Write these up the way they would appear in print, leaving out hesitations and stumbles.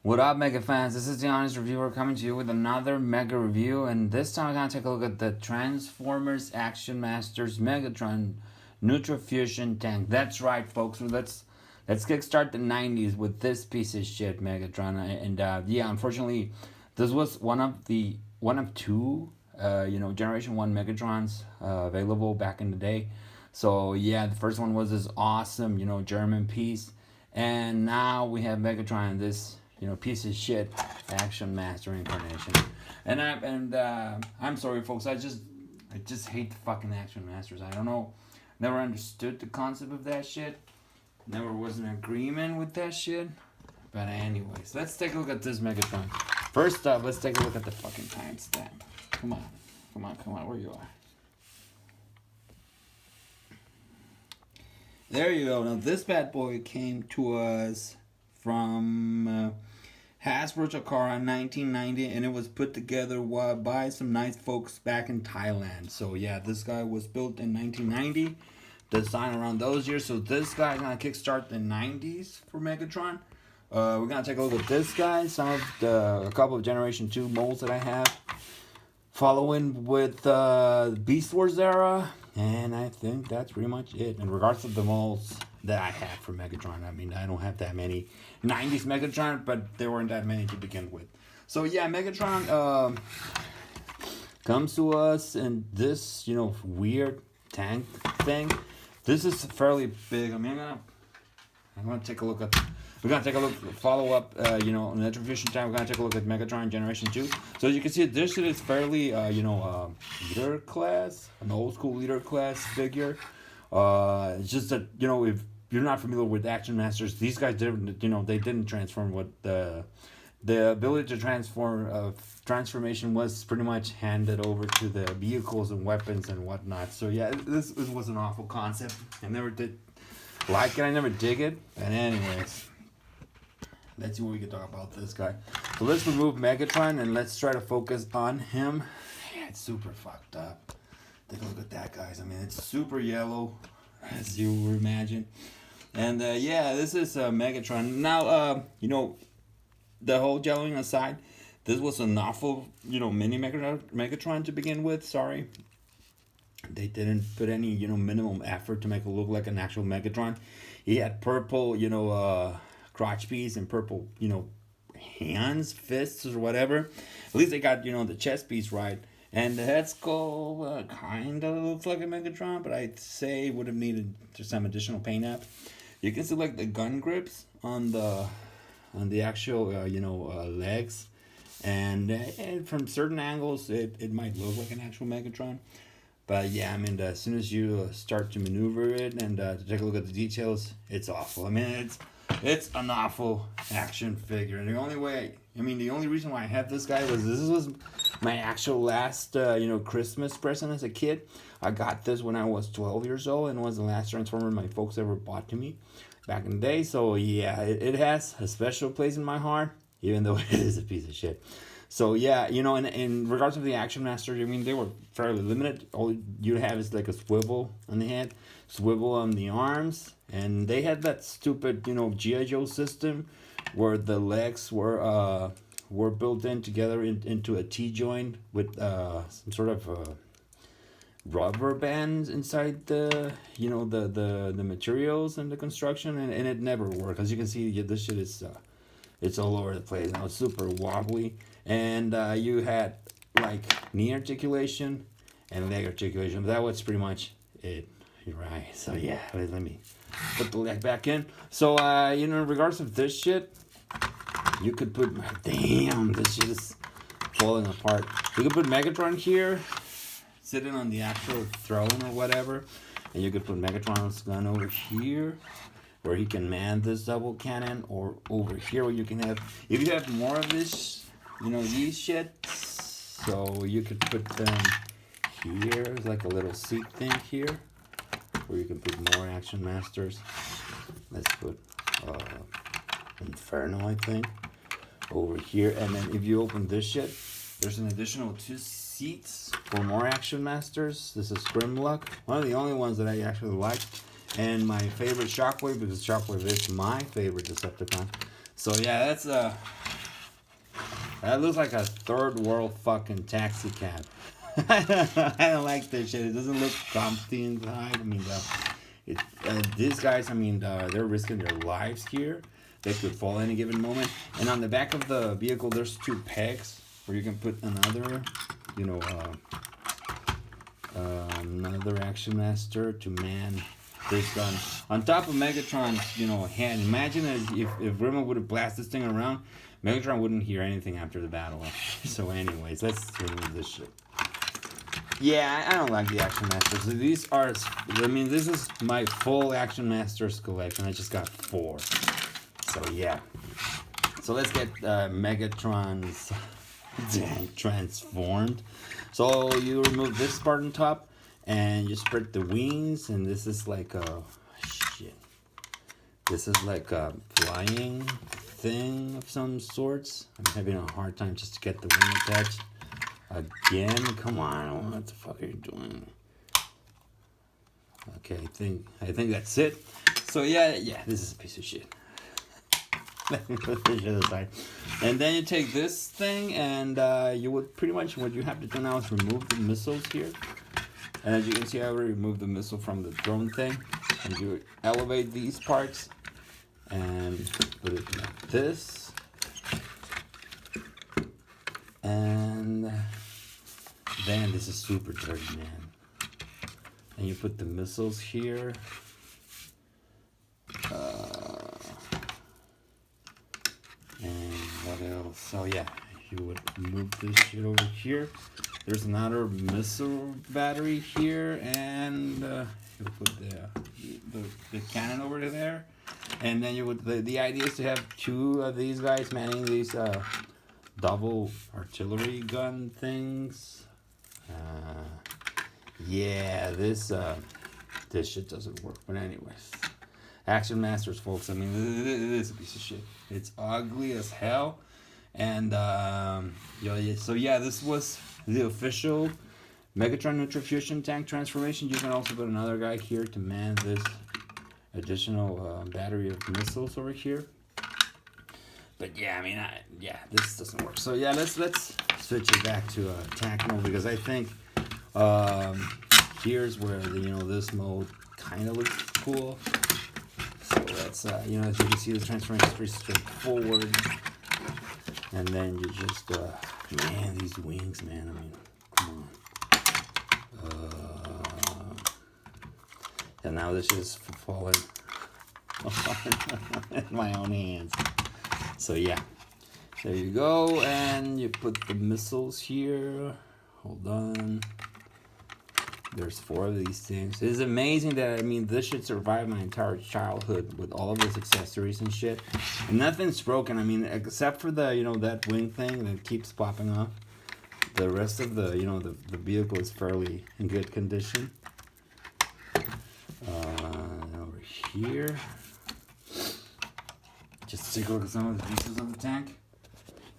What up, Mega fans? This is the Honest Reviewer coming to you with another Mega review, and this time we're gonna take a look at the Transformers Action Masters Megatron Neutro-Fusion tank. That's right, folks. Let's kickstart the '90s with this piece of shit, Megatron. And yeah, unfortunately, this was one of two, Generation One Megatrons available back in the day. So yeah, the first one was this awesome, German piece, and now we have Megatron, this piece of shit action master incarnation. I'm sorry, folks. I just hate the fucking action masters. I don't know. Never understood the concept of that shit. Never was in agreement with that shit. But anyways, let's take a look at this Megatron. First up, let's take a look at the fucking timestamp. Come on, where you are. There you go. Now this bad boy came to us from Hasbro Chakara in 1990, and it was put together by some nice folks back in Thailand. So yeah, this guy was built in 1990, designed around those years. So this guy's gonna kickstart the 90s for Megatron. We're gonna take a look at this guy, a couple of Generation 2 molds that I have, following with Beast Wars era. And I think that's pretty much it. In regards to the molds that I have for Megatron, I mean, I don't have that many 90s Megatron, but there weren't that many to begin with. So yeah, Megatron comes to us in this, weird tank thing. This is fairly big. I mean, I'm gonna take a look at. We're gonna take a look, follow up, on the Neutro-Fusion time. We're gonna take a look at Megatron Generation 2. So as you can see, this shit is fairly, leader class, an old school leader class figure. It's just that, if you're not familiar with Action Masters, these guys didn't, they didn't transform. What the ability to transformation was pretty much handed over to the vehicles and weapons and whatnot. So yeah, this was an awful concept. I never did like it. I never dig it. And anyways, let's see what we can talk about this guy. So let's remove Megatron and let's try to focus on him. Yeah, it's super fucked up. Take a look at that, guys. I mean, it's super yellow, as you would imagine. And yeah, this is Megatron. Now, the whole yellowing aside, this was an awful, mini Megatron to begin with. Sorry. They didn't put any, minimum effort to make it look like an actual Megatron. He had purple, crotch piece and purple, hands, fists, or whatever. At least they got, the chest piece right. And the head skull kind of looks like a Megatron, but I'd say would have needed just some additional paint up. You can see like the gun grips on the actual, legs. And from certain angles, it might look like an actual Megatron. But yeah, I mean, as soon as you start to maneuver it and to take a look at the details, it's awful. I mean, it's an awful action figure. And the only reason why I have this guy was this was my actual last, Christmas present as a kid. I got this when I was 12 years old, and it was the last Transformer my folks ever bought to me back in the day. So yeah, it has a special place in my heart, even though it is a piece of shit. So yeah, in regards to the Action Master, I mean, they were fairly limited. All you have is like a swivel on the head, swivel on the arms, and they had that stupid, G.I. Joe system where the legs were built in together into a T-joint with some sort of rubber bands inside the, the materials and the construction, and it never worked. As you can see, this shit is it's all over the place. Now it's super wobbly. And you had like knee articulation and leg articulation. But that was pretty much it. You're right. So yeah, let me put the leg back in. So in regards to this shit, you could put damn, this shit is falling apart. You could put Megatron here, sitting on the actual throne or whatever, and you could put Megatron's gun over here, where he can man this double cannon, or over here where you can have, if you have more of this, these shits, so you could put them here. There's like a little seat thing here, where you can put more Action Masters. Let's put Inferno, I think, over here. And then if you open this shit, there's an additional 2 seats for more Action Masters. This is Grimlock, one of the only ones that I actually like. And my favorite Shockwave, because Shockwave is my favorite Decepticon. So yeah, that's That looks like a third world fucking taxi cab. I don't like this shit. It doesn't look comfy inside. I mean, these guys, I mean, they're risking their lives here. They could fall any given moment. And on the back of the vehicle, there's 2 pegs where you can put another, you know, another Action Master to man this gun. On top of Megatron's, you know, hand. Imagine if Rima would have blasted this thing around, Megatron wouldn't hear anything after the battle. So anyways, let's remove this shit. Yeah, I don't like the Action Masters. These are, I mean, this is my full Action Masters collection. I just got 4. So yeah. So let's get Megatron's tank transformed. So you remove this part on top and you spread the wings, and this is like a shit. This is like a flying thing of some sorts. I'm having a hard time just to get the wing attached. Again, come on, what the fuck are you doing? Okay, I think that's it. So yeah, this is a piece of shit. Let me put this shit aside. And then you take this thing, and you would pretty much, what you have to do now is remove the missiles here. And as you can see, I already removed the missile from the drone thing. And you elevate these parts and put it like this. And then this is super dirty, man. And you put the missiles here. And what else? So yeah, you would move this shit over here. There's another missile battery here, and you put the cannon over to there. And then you would the idea is to have 2 of these guys manning these double artillery gun things. Yeah, this shit doesn't work. But anyways, Action Masters, folks. I mean, it is a piece of shit. It's ugly as hell. And so yeah, this was the official Megatron Neutro-Fusion tank transformation. You can also put another guy here to man this additional battery of missiles over here. But yeah, I mean, this doesn't work. So yeah, let's switch it back to tank mode, because I think here's where this mode kind of looks cool. So that's as you can see, the transformation is pretty straightforward. And then you just man, these wings, man. I mean, come on. And now this is falling in my own hands. So yeah, there you go, and you put the missiles here. Hold on. There's 4 of these things. It's amazing that, I mean, this should survive my entire childhood with all of its accessories and shit. And nothing's broken. I mean, except for the, that wing thing that keeps popping off. The rest of the, the vehicle is fairly in good condition. Over here. Just take a look at some of the pieces of the tank.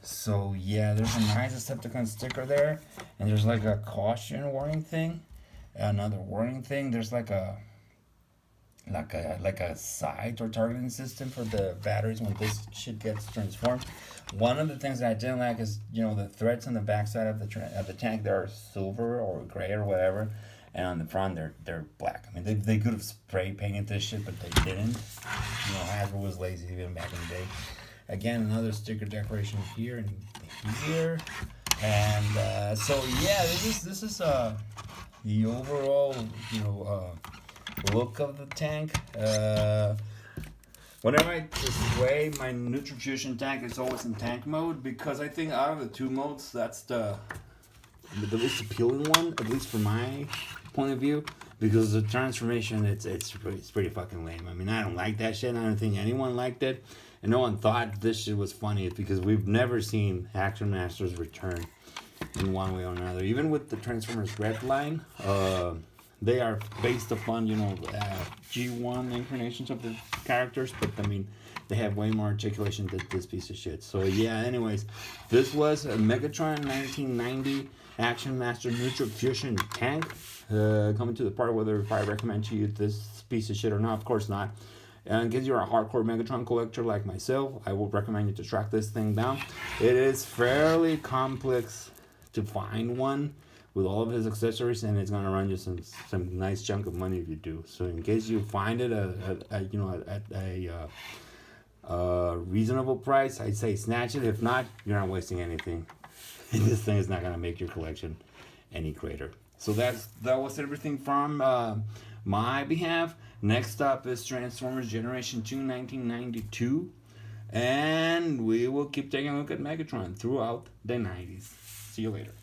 So yeah, there's a nice Decepticon sticker there, and there's like a caution warning thing, another warning thing. There's like a sight or targeting system for the batteries when this shit gets transformed. One of the things that I didn't like is the threads on the backside of the tank. They're silver or gray or whatever, and on the front they're black. I mean, they could have spray painted this shit, but they didn't. Hasbro was lazy even back in the day. Again, another sticker decoration here and here, and so yeah, this is the overall look of the tank. Whenever I display my Neutro-Fusion tank, it's always in tank mode, because I think out of the 2 modes, that's the least appealing one, at least from my point of view, because the transformation, it's pretty fucking lame. I mean, I don't like that shit. I don't think anyone liked it, and no one thought this shit was funny. It's because we've never seen Action Masters return in one way or another. Even with the Transformers Red line, they are based upon G1 incarnations of the characters, but I mean, they have way more articulation than this piece of shit. So yeah, anyways, this was a Megatron 1990 Action Master Neutro-Fusion tank. Coming to the part whether if I recommend to you this piece of shit or not. Of course not. And in case you're a hardcore Megatron collector like myself, I would recommend you to track this thing down. It is fairly complex to find one with all of his accessories, and it's gonna run you some nice chunk of money if you do. So in case you find it at a reasonable price, I'd say snatch it. If not, you're not wasting anything. This thing is not gonna make your collection any greater. So that was everything from my behalf. Next up is Transformers Generation 2 1992, and we will keep taking a look at Megatron throughout the 90s. See you later.